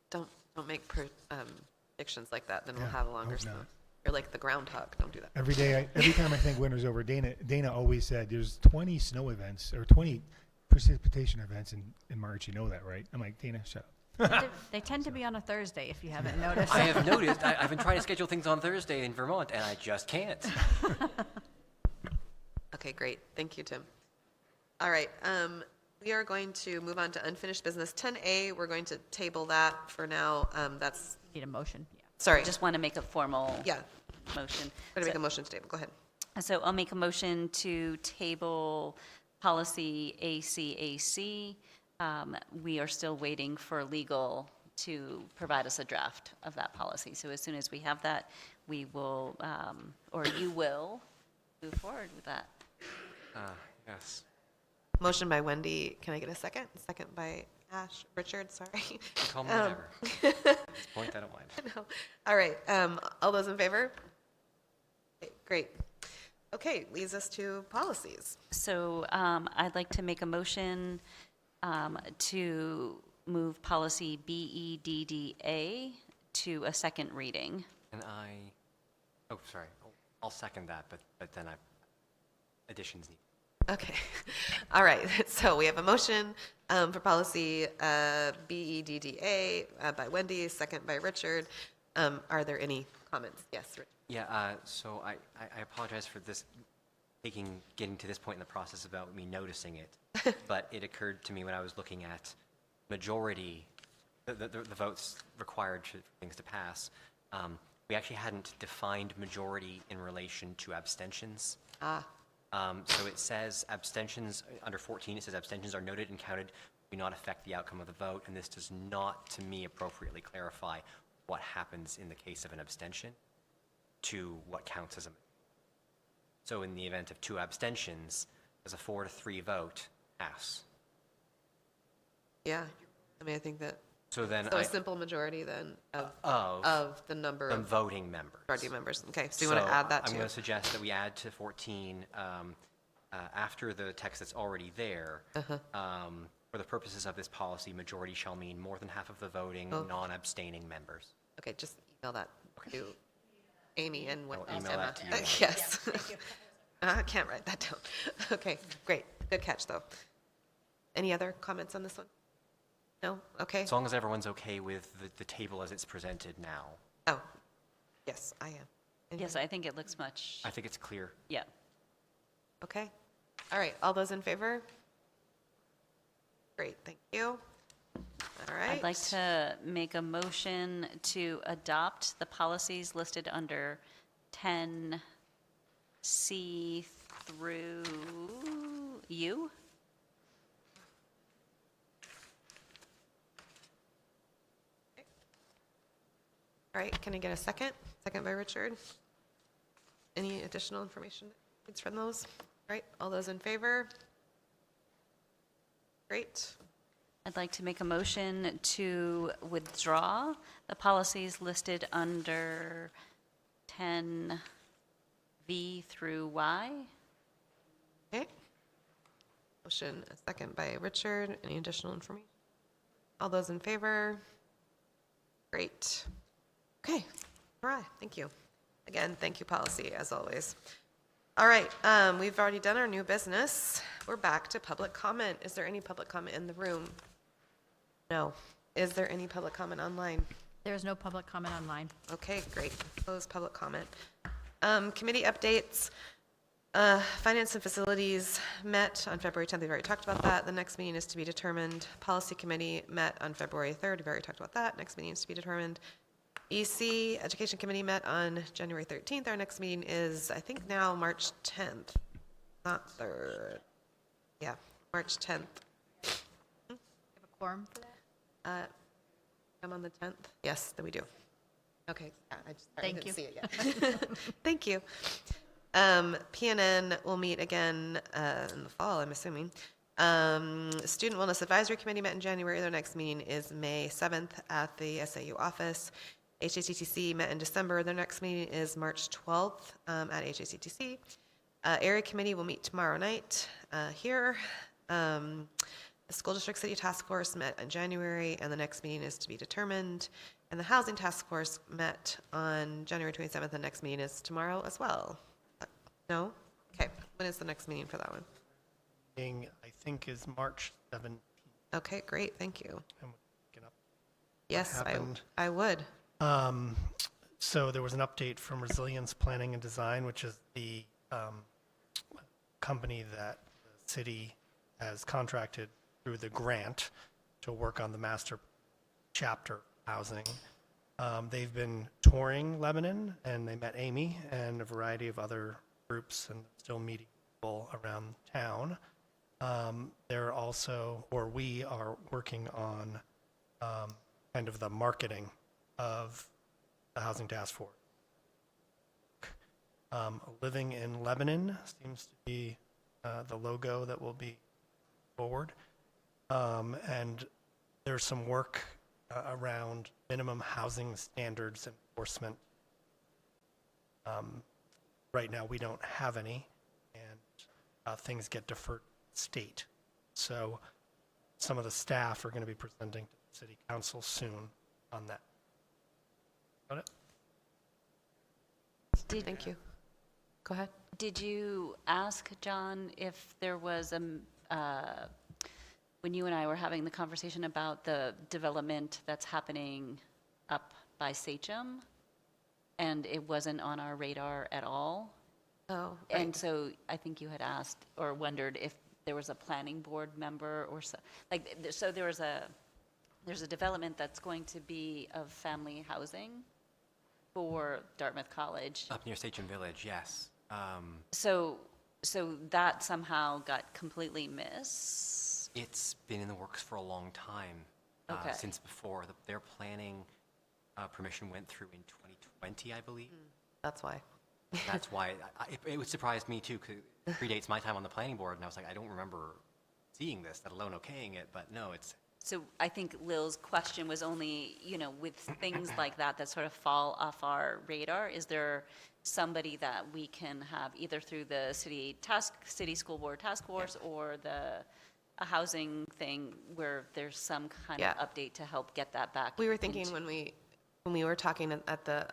Don't make predictions like that. Then we'll Yeah, have a longer hope snow. not. You're like the groundhog. Don't do that. Every time I think winter's over, Dana always said there's 20 snow events or 20 precipitation events in March. You know that, right? I'm like, Dana, shut up. They tend to be on a Thursday, if you haven't noticed. I have noticed. I've been trying to schedule things on Thursday in Vermont, and I just can't. Okay, great. Thank you, Tim. All right. We are going to move on to unfinished business 10A. We're going to table that for now. That's Need a motion. Yeah. sorry. Just want to make a formal Yeah. motion. We're going to make a motion to table. Go ahead. So I'll make a motion to table policy ACAC. We are still waiting for legal to provide us a draft of that policy. So as soon as we have that, we will, or you will, move forward with that. Yes. Motion by Wendy. Can I get a second? Second by Richard, sorry. Call me whatever. At this point, I don't mind. No. All right. All those in favor? Okay, great. Okay, leads us to policies. So I'd like to make a motion to move policy BEDDA to a second reading. And sorry. I'll second that, but then additions need. Okay. All right. So we have a motion for policy BEDDA by Wendy, second by Richard. Are there any comments? Yes, Richard. Yeah, so I apologize for this, getting to this point in the process about me noticing it, but it occurred to me when I was looking at majority, the votes required for things to pass, we actually hadn't defined majority in relation to abstentions. So it says abstentions, under 14, it says abstentions are noted and counted, do not affect the outcome of the vote, and this does not, to me, appropriately clarify what happens in the case of an abstention to what counts as a. So in the event of 2 abstentions, does a 4-3 vote pass? Yeah. I mean, I think that. So then a simple majority then of the number the of voting members. party members. Okay, so you want to add that I'm too? going to suggest that we add to 14 after the text that's already there. For the purposes of this policy, majority shall mean more than half of the voting, non-abstaining members. Okay, just email that to Amy and I'll Emma. email that to you. Yes. I can't write that down. Okay, great. Good catch, though. Any other comments on this one? No? Okay. As long as everyone's okay with the table as it's presented now. Oh, yes, I am. Yes, I think it looks much, I think it's clear. yeah. Okay. All right, all those in favor? Great, thank you. All right. I'd like to make a motion to adopt the policies listed under 10C through U. All right, can I get a second? Second by Richard. Any additional information needs from those? All right, all those in favor? Great. I'd like to make a motion to withdraw the policies listed under 10V through Y. Okay. Motion, a second by Richard. Any additional information? All those in favor? Great. Okay. All right. Thank you. Again, thank you, policy, as always. All right. We've already done our new business. We're back to public comment. Is there any public comment in the room? No. Is there any public comment online? There is no public comment online. Okay, great. Close public comment. Committee updates. Finance and Facilities met on February 10th. We've already talked about that. The next meeting is to be determined. Policy Committee met on February 3rd. We've already talked about that. Next meeting is to be determined. EC, Education Committee, met on January 13th. Our next meeting is, I think now, March 10th, not 3rd. Yeah, March 10th. You have a quorum for that? I'm on the 10th? Yes, that we do. Okay, yeah, I Thank didn't you. see it yet. Thank you. PNN will meet again in the fall, I'm assuming. Student Wellness Advisory Committee met in January. Their next meeting is May 7th at the SAU office. HACTC met in December. Their next meeting is March 12th at HACTC. Area Committee will meet tomorrow night here. The School District City Task Force met in January, and the next meeting is to be determined. And the Housing Task Force met on January 27th. The next meeting is tomorrow as well. No? Okay. When is the next meeting for that one? I think is March 17th. Okay, great. Thank you. And we can up Yes, happened. I would. So there was an update from Resilience Planning and Design, which is the company that the city has contracted through the grant to work on the master chapter housing. They've been touring Lebanon, and they met Amy and a variety of other groups, and still meeting people around town. They're also, or we are working on kind of the marketing of the Housing Task Force. Living in Lebanon seems to be the logo that will be forward. And there's some work around minimum housing standards enforcement. Right now, we don't have any, and things get deferred to the state. So some of the staff are going to be presenting to the city council soon on that. Got it? Thank you. Go ahead. Did you ask John if there was when you and I were having the conversation about the development that's happening up by Sachem, and it wasn't on our radar at all? Oh, And right. so I think you had asked or wondered if there was a planning board member or so, like, so there's a development that's going to be of family housing for Dartmouth College. Up near Sachem Village, yes. So that somehow got completely missed? It's been in the works for a long time, Okay. since before. Their planning permission went through in 2020, I believe. That's why. That's why it would surprise me too, because it predates my time on the planning board, and I was like, I don't remember seeing this, let alone okaying it, but no, it's. So I think Lil's question was only, with things like that that sort of fall off our radar, is there somebody that we can have either through the city school board task force or a housing thing where there's some kind Yeah. of update to help get that back? We were thinking when we were talking at the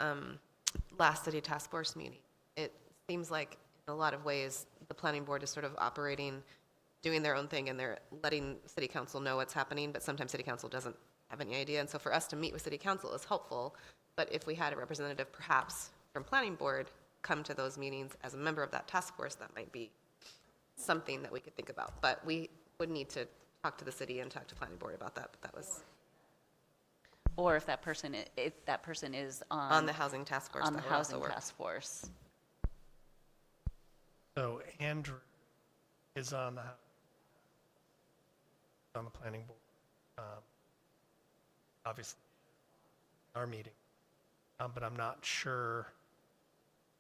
last city task force meeting, it seems like in a lot of ways the planning board is sort of operating, doing their own thing, and they're letting city council know what's happening, but sometimes city council doesn't have any idea. And so for us to meet with city council is helpful, but if we had a representative perhaps from planning board come to those meetings as a member of that task force, that might be something that we could think about. But we would need to talk to the city and talk to planning board about that, but that was Or if that person is on the housing task force. on the that would also housing work. task force. So Andrew is on the planning board, obviously, our meeting, but I'm not sure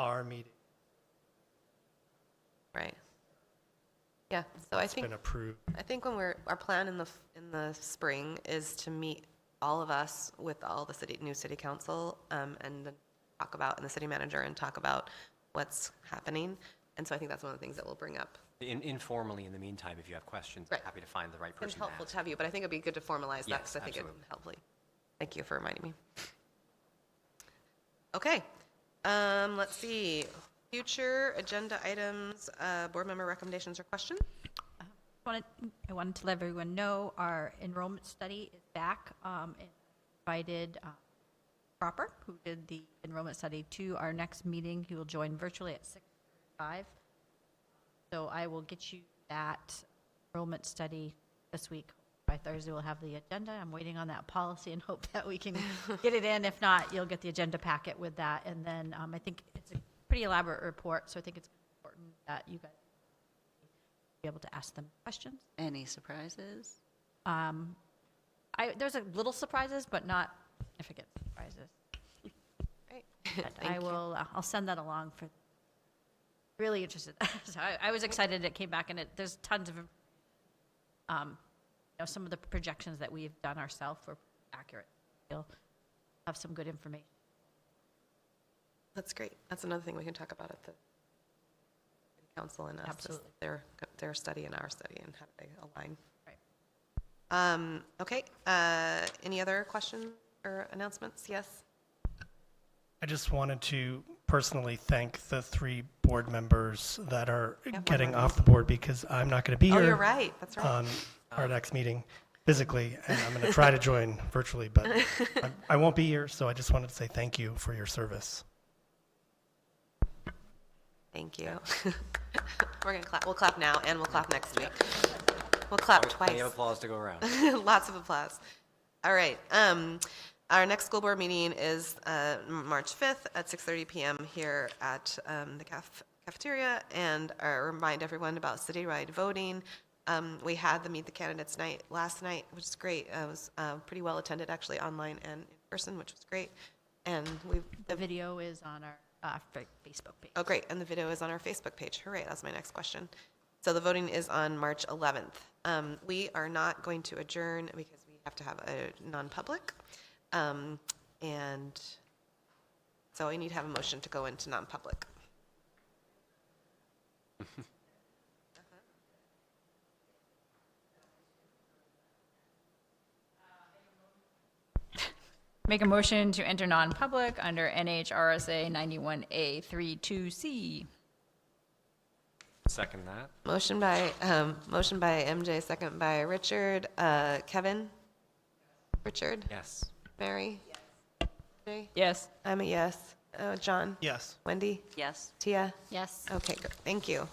our meeting Right. Yeah, so I has think, been approved. I think when our plan in the spring is to meet all of us with all the new city council, and then talk about, and the city manager, and talk about what's happening. And so I think that's one of the things that we'll bring up. Informally, in the meantime, if you have questions, Right. I'm happy to find the right It's person to helpful ask. to have you, but I think it'd be good to formalize that, Yes, because I think it absolutely. helpfully. Thank you for reminding me. Okay, let's see. Future agenda items, board member recommendations or questions? I wanted to let everyone know our enrollment study is back. And invited Cropper, who did the enrollment study, to our next meeting. He will join virtually at 6:05. So I will get you that enrollment study this week. By Thursday, we'll have the agenda. I'm waiting on that policy and hope that we can get it in. If not, you'll get the agenda packet with that. And then I think it's a pretty elaborate report, so I think it's important that you guys be able to ask them questions. Any surprises? There's a little surprises, but not significant surprises. Great. But Thank you. I'll send that along for, really interested. So I was excited it came back, and there's tons of, some of the projections that we've done ourselves were accurate. You'll have some good information. That's great. That's another thing we can talk about at the council and us. Absolutely. Their study and our study and how they align. Right. Okay. Any other questions or announcements? Yes. I just wanted to personally thank the 3 board members that are getting off the board because I'm not going to be Oh, here. you're right. That's right. On our next meeting physically, and I'm going to try to join virtually, but I won't be here, so I just wanted to say thank you for your service. Thank you. We're going to clap. We'll clap now, and we'll clap next week. We'll clap Plenty twice. of applause to go around. Lots of applause. All right. Our next school board meeting is March 5th at 6:30 p.m. here at the cafeteria. And I remind everyone about citywide voting. We had the Meet the Candidates night last night, which is great. It was pretty well attended, actually, online and in person, which was great. And The video is on our Facebook page. Oh, great. And the video is on our Facebook page. Hooray, that's my next question. So the voting is on March 11th. We are not going to adjourn because we have to have a non-public. And so I need to have a motion to go into non-public. Make a motion to enter non-public under NHRSA 91A32C. Second that. Motion by MJ, second by Richard. Kevin? Richard? Yes. Mary? Jay? Yes. I'm a yes. John? Yes. Wendy? Yes. Tia? Yes. Okay, good. Thank you.